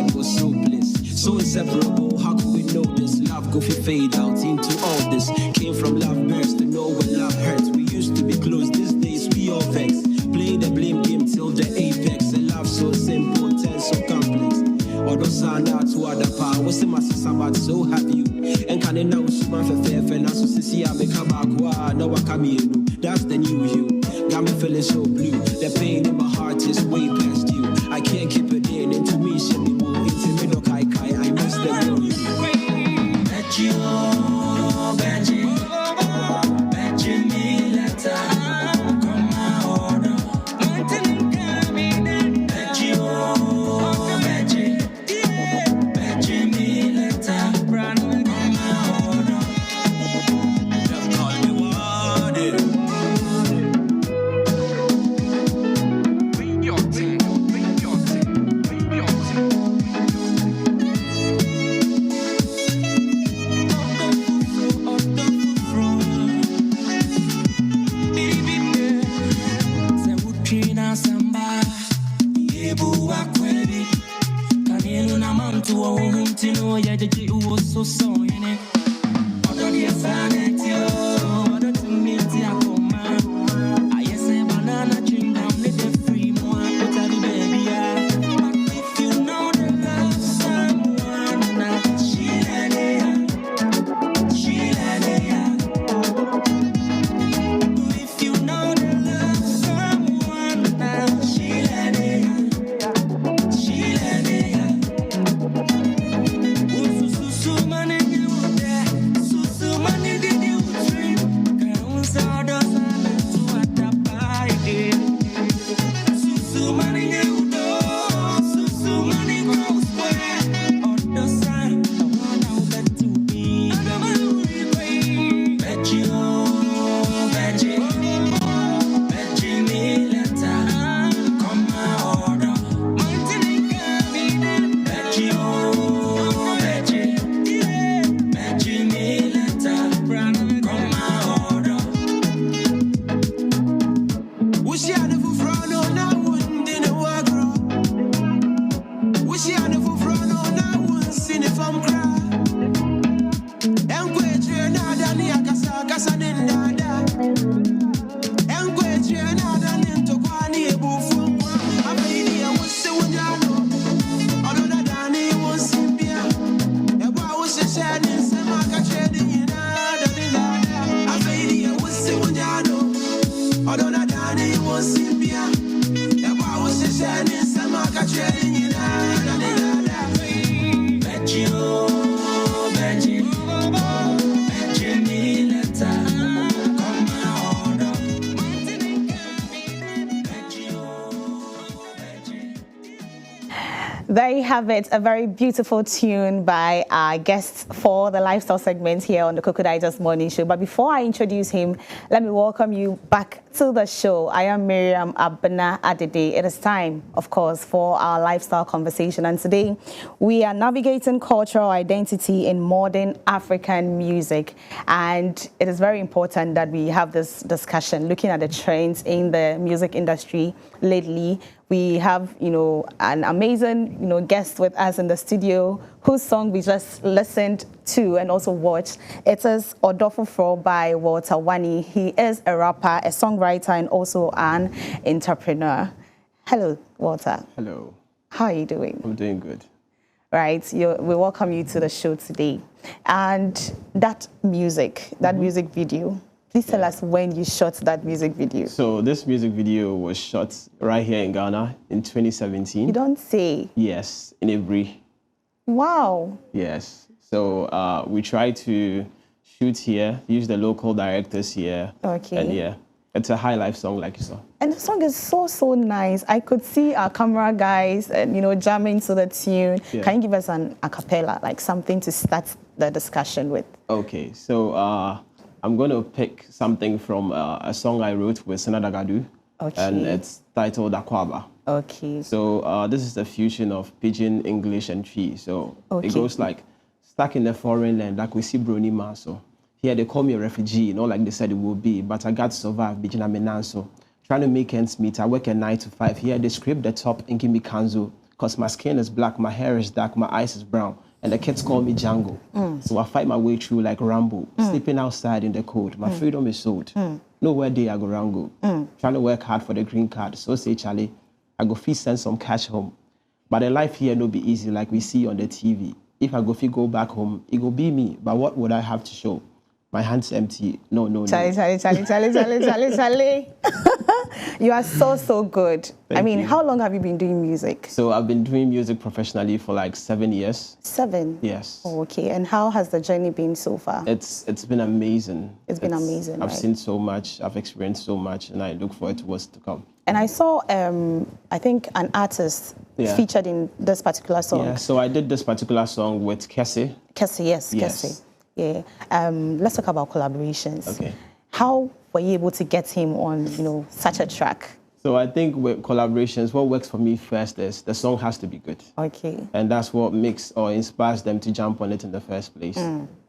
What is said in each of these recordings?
end was so bliss. So inseparable, how could we know this? Love go fi fade out into all this. Came from love burst to know when love hurts. We used to be close, these days we all vex. Playing the blame game till the apex. A love so simple, tense so complex. Although sound out to other power, what's the master about so have you? And can it now super for fair and also see I make a back no I come in. That's the new you. Got me feeling so blue. The pain in my heart is way past you. I can't keep it in. Into me, shit me more. Into me, no kai. I must let you. Bet you, bet you, bet you me letter. Come my order. Bet you, bet you me letter. Come my order. Just call me water. There you have it, a very beautiful tune by our guest for the lifestyle segment here on the Cocoa Digest Morning Show. But before I introduce him, let me welcome you back to the show. I am Miriam Abena Adede. It is time, of course, for our lifestyle conversation. And today we are navigating cultural identity in modern African music. And it is very important that we have this discussion looking at the trends in the music industry lately. We have, an amazing, guest with us in the studio whose song we just listened to and also watched. It is Odofufro by Walter Wani. He is a rapper, a songwriter, and also an entrepreneur. Hello, Walter. Hello. How are you doing? I'm doing good. Right. We welcome you to the show today. And that music video, please tell us when you shot that music video. So this music video was shot right here in Ghana in 2017. You don't say? Yes, in Ebri. Wow. Yes. So we tried to shoot here, use the local directors here. Okay. And yeah, it's a high life song like you saw. And the song is so nice. I could see our camera guys, jamming to the tune. Yeah. Can you give us an a cappella, like something to start the discussion with? Okay. So I'm going to pick something from a song I wrote with Senada Gadu. Okay. And it's titled Akwaba. Okay. So this is the fusion of Pidgin, English, and Twi. So okay. It goes like, stuck in a foreign land, like we see Brony Maso. Here they call me a refugee, not like they said it would be, but I got to survive, Bijina Menanso. Trying to make ends meet, I work at 9 to 5. Here they scrape the top and give me Kanzo. because my skin is black, my hair is dark, my eyes is brown. And the kids call me Django. So I fight my way through like Rambo, sleeping outside in the cold. My freedom is sold. Nowhere day I go Rango. Trying to work hard for the green card. So say, Charlie, I go fee send some cash home. But the life here no be easy like we see on the TV. If I go back home, it go be me. But what would I have to show? My hands empty. No. Charlie. You are so good. Thank you. How long have you been doing music? So I've been doing music professionally for like 7 years. 7? Yes. Oh, okay. And how has the journey been so far? It's been amazing. It's been amazing, I've right? seen so much, I've experienced so much, and I look forward to what's to come. And I saw, I think, an artist featured in this particular song. Yeah, so I did this particular song with Kessie. Kessie, yes. Kessie. Yeah. Let's talk about collaborations. Okay. How were you able to get him on, such a track? So I think with collaborations, what works for me first is the song has to be good. Okay. And that's what makes or inspires them to jump on it in the first place.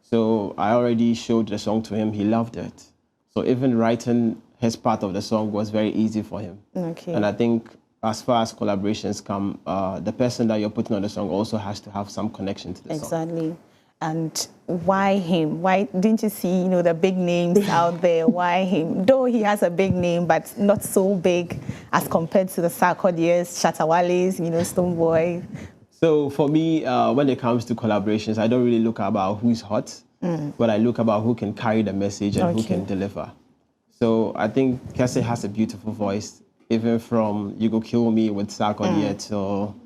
So I already showed the song to him. He loved it. So even writing his part of the song was very easy for him. Okay. And I think as far as collaborations come, the person that you're putting on the song also has to have some connection to the song. Exactly. And why him? Why didn't you see, the big names out there? Why him? Though he has a big name, but not so big as compared to the Sarkodie's, Shatawale's, Stonebwoy. So for me, when it comes to collaborations, I don't really look about who's hot, but I look about who can carry the message and who can deliver. So I think Kessie has a beautiful voice, even from You Go Kill Me with Sarkodie till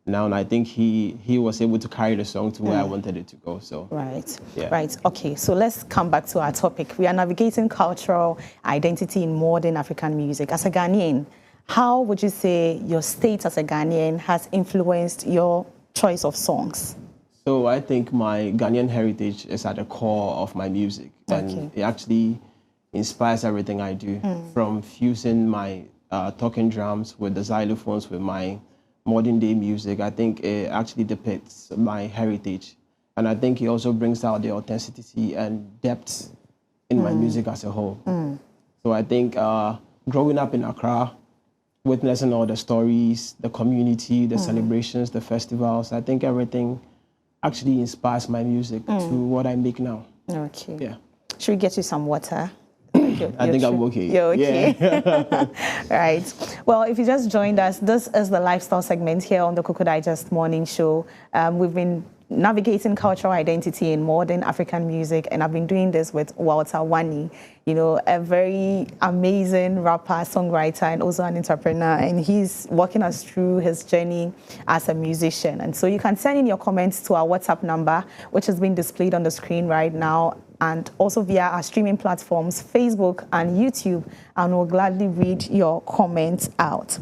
now. And I think he was able to carry the song to where I wanted it to go. So Right. Yeah. Right. Okay. So let's come back to our topic. We are navigating cultural identity in modern African music. As a Ghanaian, how would you say your state as a Ghanaian has influenced your choice of songs? So I think my Ghanaian heritage is at the core of my music. And it actually inspires everything I do, from fusing my talking drums with the xylophones with my modern day music. I think it actually depicts my heritage. And I think it also brings out the authenticity and depth in my music as a whole. So I think growing up in Accra, witnessing all the stories, the community, the celebrations, the festivals, I think everything actually inspires my music to what I make now. Okay. Yeah. Should we get you some water? I think I'm okay. You're okay. Yeah. Right. Well, if you just joined us, this is the lifestyle segment here on the Cocoa Digest Morning Show. We've been navigating cultural identity in modern African music, and I've been doing this with Walter Wani, a very amazing rapper, songwriter, and also an entrepreneur, and he's walking us through his journey as a musician. And so you can send in your comments to our WhatsApp number, which has been displayed on the screen right now, and also via our streaming platforms, Facebook and YouTube, and we'll gladly read your comments out.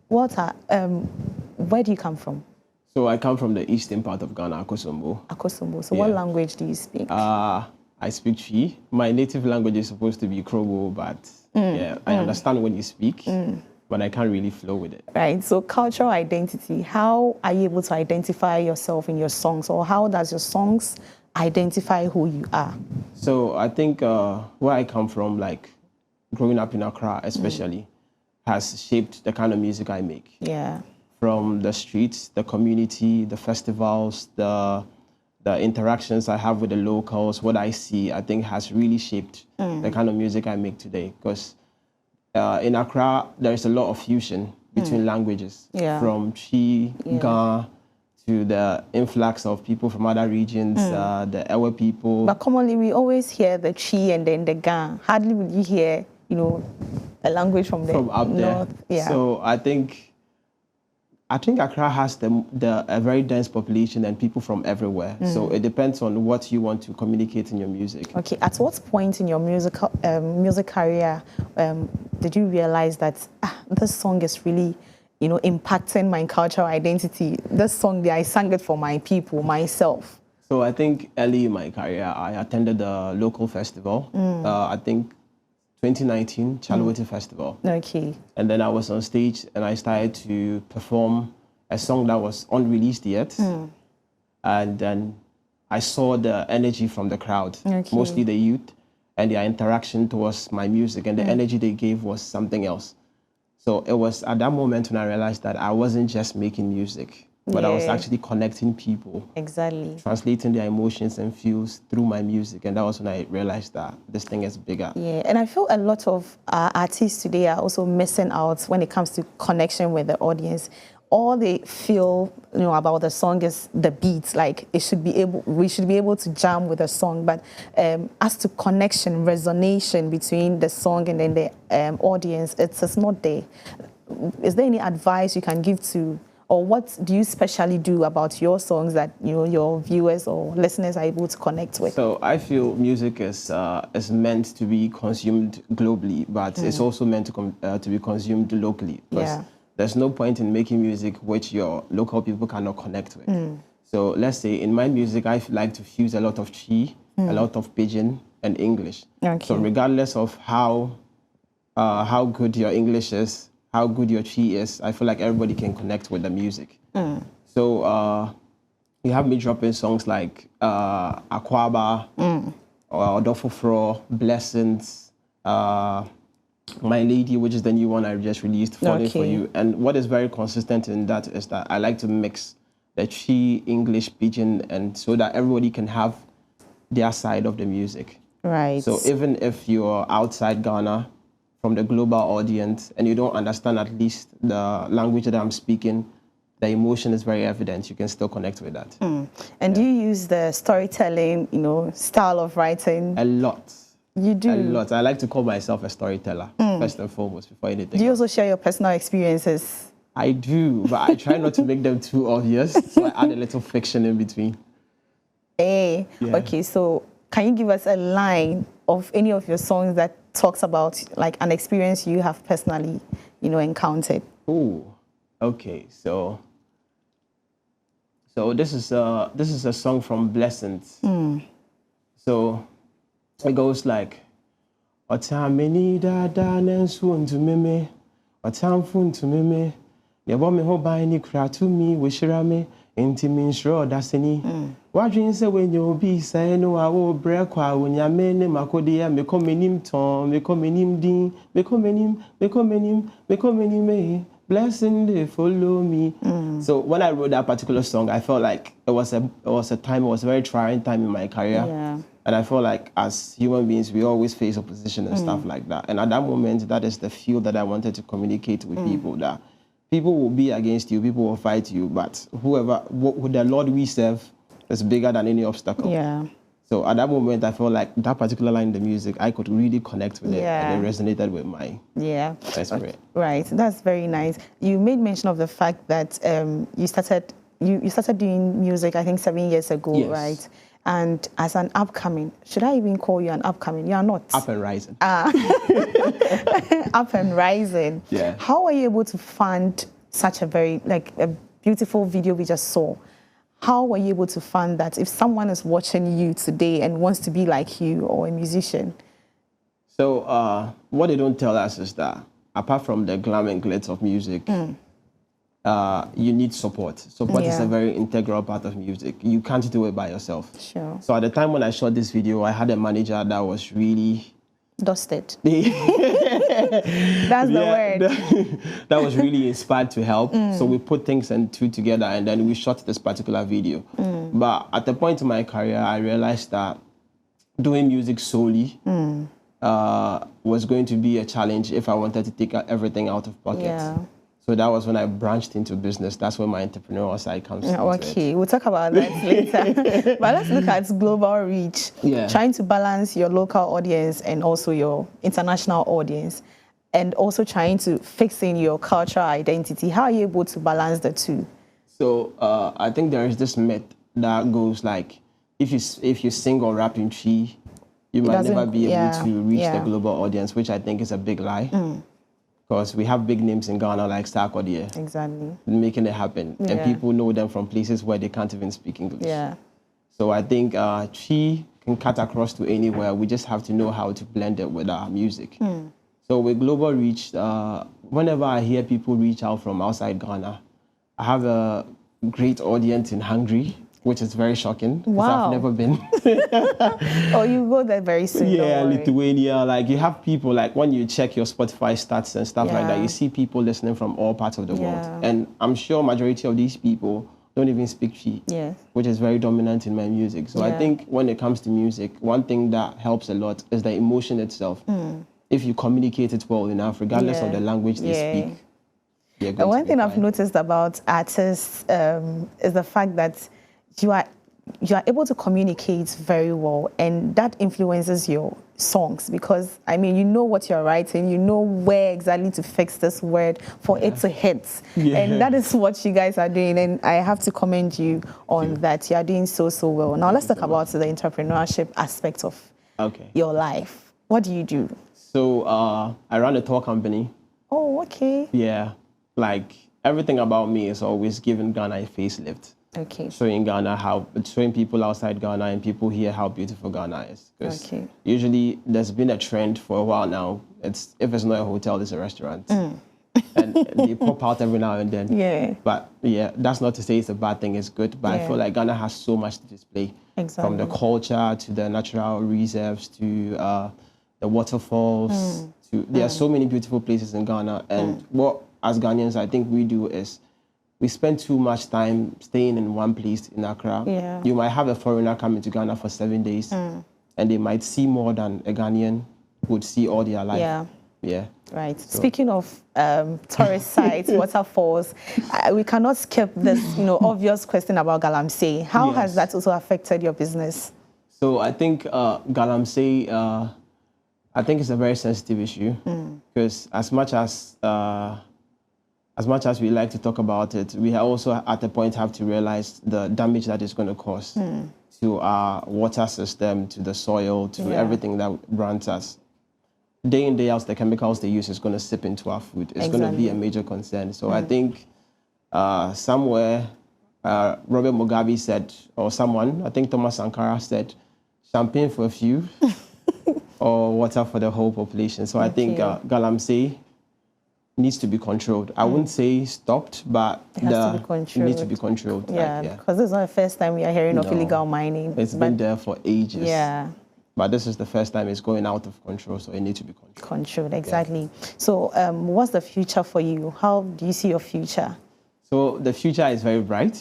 Walter, where do you come from? So I come from the eastern part of Ghana, Akosombo. Akosombo. So what language do you speak? I speak Twi. My native language is supposed to be Krogo, but I understand when you speak, but I can't really flow with it. Right. So cultural identity, how are you able to identify yourself in your songs, or how does your songs identify who you are? So I think where I come from, like growing up in Accra especially, has shaped the kind of music I make. Yeah. From the streets, the community, the festivals, the interactions I have with the locals, what I see, I think has really shaped the kind of music I make today. Because in Accra, there is a lot of fusion between languages, from Twi, Ga, to the influx of people from other regions, the Ewe people. But commonly, we always hear the Twi and then the Ga. Hardly will you hear, a language from the up north. There. Yeah. So I think Accra has a very dense population and people from everywhere. So it depends on what you want to communicate in your music. Okay. At what point in your music career did you realize that this song is really, impacting my cultural identity? This song, I sang it for my people, myself. So I think early in my career, I attended the local festival. I think 2019 Chalawati Festival. Okay. And then I was on stage and I started to perform a song that was unreleased yet. And then I saw the energy from the crowd, mostly the youth, and their interaction towards my music, and the energy they gave was something else. So it was at that moment when I realized that I wasn't just making music, but I was actually connecting people. Exactly. Translating their emotions and feels through my music. And that was when I realized that this thing is bigger. Yeah, and I feel a lot of artists today are also missing out when it comes to connection with the audience. All they feel, about the song is the beats. Like we should be able to jam with the song. But as to connection, resonation between the song and then the audience, it's not there. Is there any advice you can give to, or what do you specially do about your songs that your viewers or listeners are able to connect with? So I feel music is meant to be consumed globally, but it's also meant to be consumed locally. Yeah. There's no point in making music which your local people cannot connect with. So let's say in my music, I like to fuse a lot of Chi, a lot of Pidgin, and English. Okay. So regardless of how good your English is, how good your Chi is, I feel like everybody can connect with the music. So you have me dropping songs like Aquaba, or Odofofro, Blessings, My Lady, which is the new one I just released, Falling For You. And what is very consistent in that is that I like to mix the Chi, English, Pidgin, and so that everybody can have their side of the music. Right. So even if you're outside Ghana, from the global audience, and you don't understand at least the language that I'm speaking, the emotion is very evident. You can still connect with that. And do you use the storytelling, style of writing? A lot. You do? A lot. I like to call myself a storyteller, first and foremost, before anything. Do you also share your personal experiences? I do, but I try not to make them too obvious, so I add a little fiction in between. Hey, okay, so can you give us a line of any of your songs that talks about like an experience you have personally, encountered? Oh, okay. So this is a song from Blessings. So it goes like, Otameni da da nensu to meme, Otamfun to meme, Yabo me ho by ni kra to me, wishira me, intimin shro dasini. Wadrin se when you be say no I will break when ya mene makodia me komenim ton, me komenim din, me komenim me. Blessing they follow me. So when I wrote that particular song, I felt like it was a very trying time in my career. Yeah. And I felt like as human beings, we always face opposition and stuff like that. And at that moment, that is the feel that I wanted to communicate with people, that people will be against you, people will fight you, but the Lord we serve is bigger than any obstacle. Yeah. So at that moment, I felt like that particular line in the music, I could really connect with it, and it resonated with my spirit. Right, that's very nice. You made mention of the fact that you started doing music, I think 7 years ago, right? And as an upcoming, should I even call you an upcoming? You are not. Up and rising. Up and rising. Yeah. How are you able to fund such a a beautiful video we just saw? How were you able to fund that if someone is watching you today and wants to be like you or a musician? So what they don't tell us is that apart from the glam and glitz of music, you need support. Support is a very integral part of music. You can't do it by yourself. Sure. So at the time when I shot this video, I had a manager that was really... Dusted. That's the word. That was really inspired to help. So we put things and two together, and then we shot this particular video. But at the point in my career, I realized that doing music solely was going to be a challenge if I wanted to take everything out of pocket. Yeah. So that was when I branched into business. That's where my entrepreneurial side comes into Okay, we'll talk about that later. But let's look at global reach. Yeah. Trying to balance your local audience and also your international audience, and also trying to fix in your cultural identity. How are you able to balance the two? So I think there is this myth that goes like, if you sing or rap in Chi, you might never be able to reach the global audience, which I think is a big lie. Because we have big names in Ghana like Sarkodie. Exactly. Making it happen. And people know them from places where they can't even speak English. Yeah. So I think Chi can cut across to anywhere. We just have to know how to blend it with our music. So with global reach, whenever I hear people reach out from outside Ghana, I have a great audience in Hungary. which is very shocking because Wow. I've never been. Oh, you go there very soon. Yeah, don't worry. Lithuania. Like you have people like when you check your Spotify stats and stuff like that, Yeah. you see people listening from all parts of the Yeah. world. And I'm sure majority of these people don't even speak Twi, Yes. which is very dominant in my music. So I Yeah. think when it comes to music, one thing that helps a lot is the emotion itself. If you communicate it well enough, regardless of Yeah. the language they Yeah. speak, you're going And one to be thing I've fine. noticed about artists is the fact that you are able to communicate very well, and that influences your songs because I mean you know what you're writing, you know where exactly to fix this word for it to hit, Yeah. and that is what you guys are doing, and I have to commend you on that. You are doing so well. Now let's talk about the entrepreneurship aspect of Okay. your life. What do you do? So I run a tour company. Oh, okay. Yeah. Like everything about me is always giving Ghana a facelift. Okay. Showing showing people outside Ghana and people here how beautiful Ghana is. 'Cause Okay. usually there's been a trend for a while now. If it's not a hotel, it's a restaurant. And they pop out every now and then. Yeah. But yeah, that's not to say it's a bad thing, it's good. But I Yeah. feel like Ghana has so much to display. From the Exactly. culture to the natural reserves to the waterfalls. There are so many beautiful places in Ghana. And what as Ghanaians I think we do is we spend too much time staying in one place in Accra. Yeah. You might have a foreigner coming to Ghana for 7 days and they might see more than a Ghanaian would see all their life. Yeah. Yeah. Right. Speaking of tourist sites, waterfalls, we cannot skip this, obvious question about Galamsey. How has Yes. that also affected your business? So I think Galamsey, I think it's a very sensitive issue because as much as we like to talk about it, we also at a point have to realize the damage that it's going to cause to our water system, to the soil, to Yeah. everything that runs us. Day in, day out, the chemicals they use is going to seep into our food. It's going to be a major concern. So I think somewhere Robert Mugabe said, or someone, I think Thomas Sankara said, champagne for a few or water for the whole population. So I think Galamsey needs to be controlled. I wouldn't say stopped, but It has to be it needs to be controlled. Yeah, Like, because this is not the first time we are hearing of No. illegal mining. It's been there for ages. Yeah, But this is the first time it's going out of control, so it needs to be controlled. controlled, exactly. So what's the future for you? How do you see your future? So the future is very bright.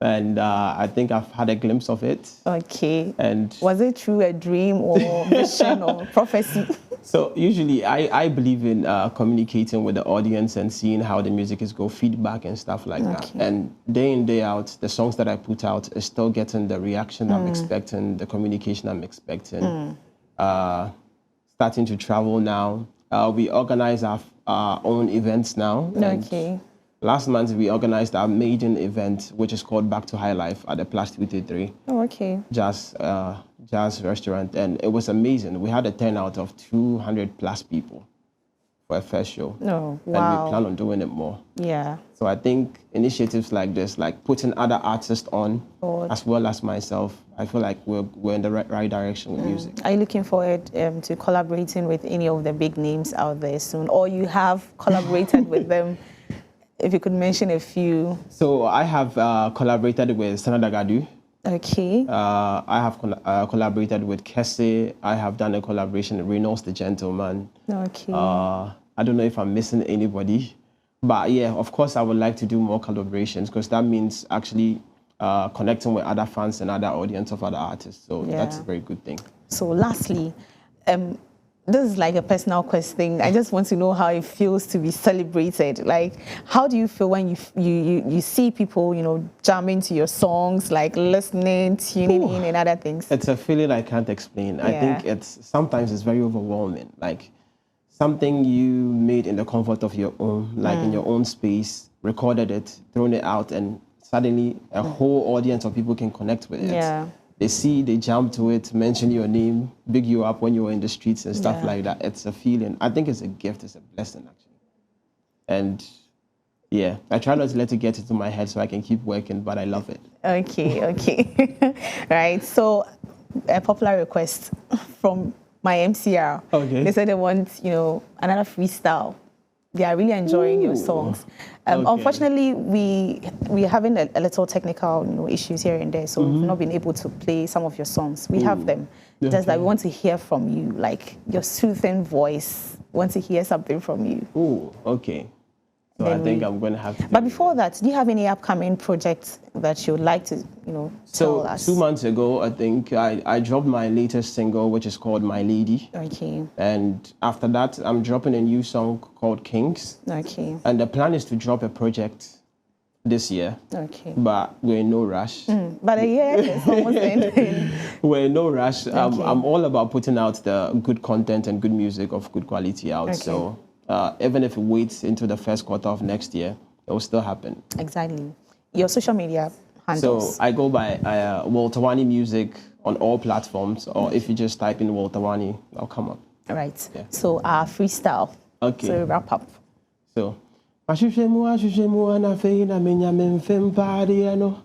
And I think I've had a glimpse of it. Okay. And Was it through a dream or vision or prophecy? so usually I believe in communicating with the audience and seeing how the music is go, feedback and stuff like that. And day in, day out, the songs that I put out is still getting the reaction I'm expecting, the communication I'm expecting. Starting to travel now. We organize our own events now. And Okay. last month, we organized our maiden event, which is called Back to High Life at the Plus 233 Oh, okay. jazz restaurant. And it was amazing. We had a turnout of 200 plus people for a first show. Oh, And we wow. plan on doing it more. Yeah. So I think initiatives like this, like putting other artists on, Forward. as well as myself, I feel like we're in the right direction with music. Are you looking forward to collaborating with any of the big names out there soon? Or you have collaborated with them? If you could mention a few. So I have collaborated with Sanada Gadu. Okay. I have collaborated with Kese. I have done a collaboration with Reynolds the Gentleman. Okay. I don't know if I'm missing anybody. But yeah, of course, I would like to do more collaborations because that means actually connecting with other fans and other audience of other artists. So that's a very good thing. So lastly, this is like a personal question. I just want to know how it feels to be celebrated. Like, how do you feel when you see people, jamming to your songs, like listening, tuning in, and other things? It's a feeling I can't explain. I think sometimes it's very overwhelming. Like something you made in the comfort of your own, like in your own space, recorded it, thrown it out, and suddenly a whole audience of people can connect with it. Yeah. They jump to it, mention your name, big you up when you were in the streets and stuff like that. It's a feeling. I think it's a gift. It's a blessing, actually. And yeah, I try not to let it get into my head so I can keep working, but I love it. Okay. Right. So a popular request from my MCR. Okay. They said they want, another freestyle They are really enjoying your Ooh. songs. Okay. Unfortunately, we're having a little technical issues here and there, so we've not been able to play some of your songs. We have them. Just that we want to hear from you, like your soothing voice. We want to hear something from you. Oh, okay. So I think I'm going to have to. But before that, do you have any upcoming projects that you would like to, tell us? 2 months ago, I think I dropped my latest single, which is called My Lady. Okay. And after that, I'm dropping a new song called Kings. Okay. And the plan is to drop a project this year. Okay. But we're in no rush. But a year is almost ending. We're in no rush. Okay. I'm all about putting out the good content and good music of good quality out. Okay. So even if it waits into the first quarter of next year, it will still happen. Exactly. Your social media handles. So I go by Walter Wani Music on all platforms, or if you just type in Walter Wani, I'll come up. All right. Yeah. So freestyle. Okay. So wrap up. So, Ashishemu na feina menya memfem padiano.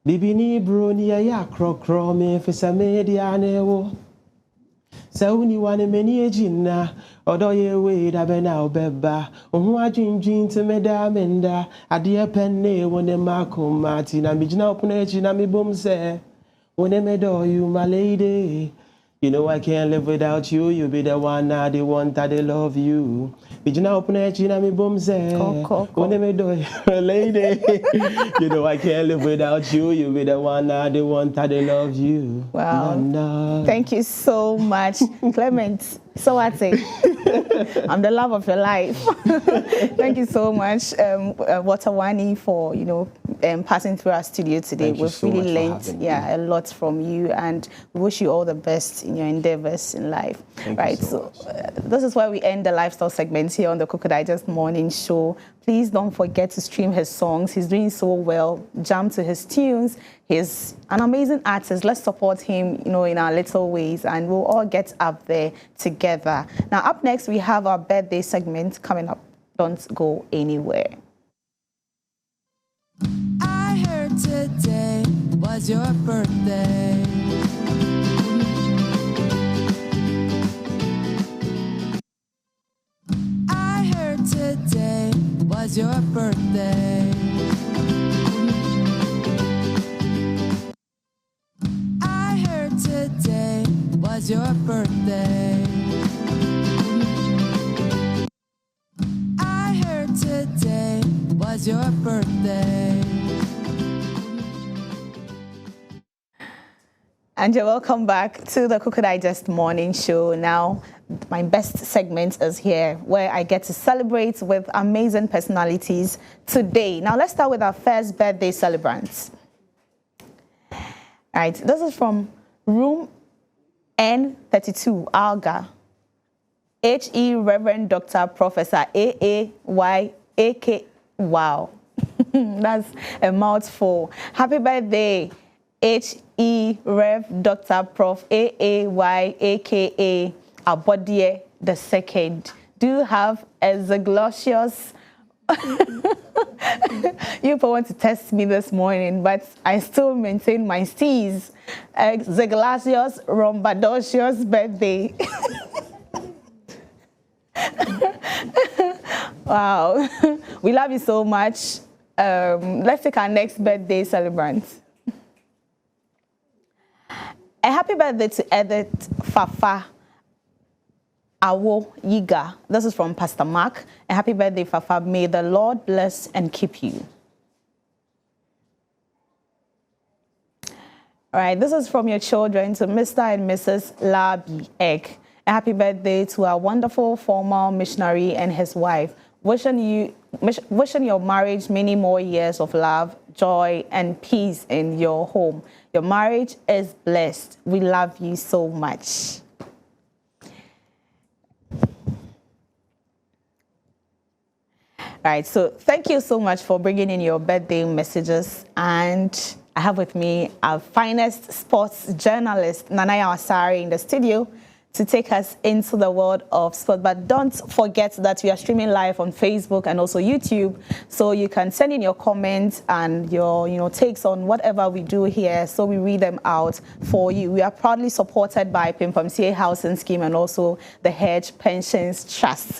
Bibini broni ya krokro me fisa media newo. Sauni wane meni ejina odo ye we da bena obeba ohun ajinjin te meda menda ade penne wone makomati na mijina opuna echi na mi bom se wone medo you my lady. You know I can't live without you. You be the one, I the one that they love you. Mijina opuna echi na mi bom se wone medo you lady. You know I can't live without you. You be the one, I the one that they love you. Wow. No. Thank you so much, Clement. So I say, I'm the love of your life. Thank you so much, Walter Wani, for passing through our studio today. Thank you We've so really much learned, for having me. a lot from you, and we wish you all the best in your endeavors in life. Thank you so This is where we end the lifestyle segment here on the Cocoa Digest Morning Show. Please don't forget to stream his songs. He's doing so well. Jam to his tunes. He's an amazing artist. Let's support him, in our little ways, and we'll all get up there together. Now, up next, we have our birthday segment coming up. Don't go anywhere. I heard today was your birthday. I heard today was your birthday. I heard today was your birthday. I heard today was your birthday. And you're welcome back to the Cocoa Digest Morning Show. Now, my best segment is here, where I get to celebrate with amazing personalities today. Now, let's start with our first birthday celebrants. All right, this is from room N32, Alga. H.E. Reverend Dr. Professor A.A.Y. A.K. Wow. That's a mouthful. Happy birthday, H.E. Rev. Dr. Prof. A.A.Y. A.K.A. Abodie the Second. Do have a Zeglocious. You want to test me this morning, but I still maintain my steez. Zeglocious Rombadocious birthday. Wow. We love you so much. Let's take our next birthday celebrant. A happy birthday to Edith Fafa Awo Yiga. This is from Pastor Mark. A happy birthday, Fafa. May the Lord bless and keep you. All right, this is from your children to Mr. and Mrs. Labi Egg. A happy birthday to our wonderful former missionary and his wife. Wishing your marriage many more years of love, joy, and peace in your home. Your marriage is blessed. We love you so much. All right, so thank you so much for bringing in your birthday messages. And I have with me our finest sports journalist, Nanaya Asari, in the studio to take us into the world of sport. But don't forget that we are streaming live on Facebook and also YouTube, so you can send in your comments and your takes on whatever we do here, so we read them out for you. We are proudly supported by Pimpamsie Housing Scheme and also the Hedge Pensions Trust.